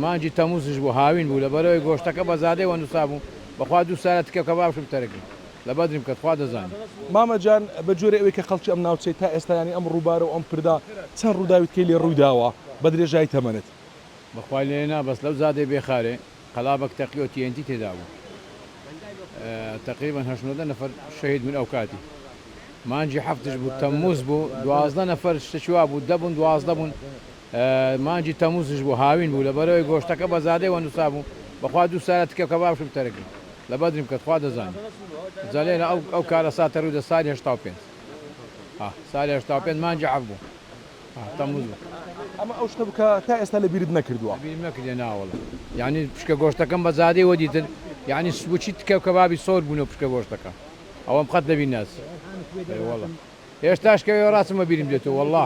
مانجی تەموزش بوو هاوین بوو لەبەرەوەی گۆشتەکە بە زادەی وەنووسا بوو بەخوا دوو سارە تکە کەبابشم تەرەگرت لە بەدرم کە خوا دەزانێت. مامەجان بە جۆرە ئەوەی کە خەڵکی ئەم ناوچەی تا ئێستا ینی ئەم ڕووبارە و ئەم پردا چەند ڕووداویت کەی لێ ڕوویداوە بە درێژایی تەمەنێت؟ بەخوای لێنا بەس لەو زادەی بێخارێ قەڵابەک تەقی و TNT تێدا بوو تقریبا 80 نەفەر شەهید من ئەو کاتی مانجی هەفتش بوو تەموز بوو 12 نەفەر شتشوا بوو 10 بوون 12 بوون مانجی تەموزش بوو هاوین بوو لەبەرەوەی گۆشتەکە بە زادەی وەنووسا بوو بەخوا دوو سارە تکە کەبابشم تەرەگرت لە بەدرم کە خوا دەزانێت. جەلێرە ئەو کارە ساتە ڕوودا ساڵی 85 ساڵی 85 مانجی هەفت بوو تەموز بوو. ئەمە ئەو شتە بکە تا ئێستا لە بیرت نەکردووە؟ بیرم نەکردێ ناوەڵە یعنی پشکە گۆشتەکەم بە زادەی وەدیتن یعنی بچی تکە کەبابی سۆر بوونەوە پشکە گۆشتەکە ئەوەم قەت دەبی ناسی وەڵە هێشتاش کەوێ ڕاستمە بیرم دێتەوە وەڵڵا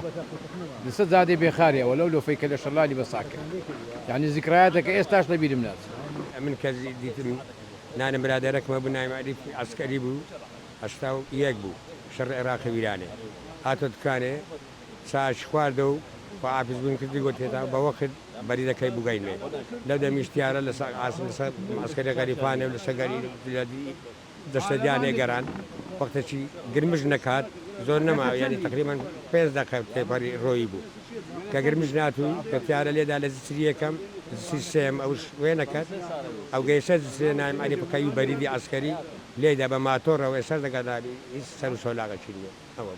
لەسەر زادەی بێخاری ئەوە لەو لۆفەی کە لە شەڵالی بەساکە یعنی ذیکرایەتەکە ئێستاش لە بیرم ناچێت. من کەس دیتم نانە برادەرەکمە بوو نایمەری عسکەری بوو 81 بوو شەڕ عێراقی ویرانێ هاتۆ دوکانێ چاش خواردە و حافز بوون کردی گوتێتا بە وەخت بەریدەکەی بگەینێ لەو دەمیشتیارە لە عسکەری غەریبانێ و لە سەگەری دەستە دیانێ گەران وەختێکی گرمش نەکات زۆر نەما ینی تقریبا 5 دقیقە تێپەری ڕۆیی بوو کە گرمش ناتوو کەتیارە لێدا لە زیچری یەکەم سیستێم ئەوش وێنەکەت ئەو گەیشە زیچرێ نایم ئەلی بکەی و بەریدی عسکەری لێدا بە ماتۆڕەوە سەر دەگەدابی هیچ سەر و سۆلاغەچی نییە ئەوە.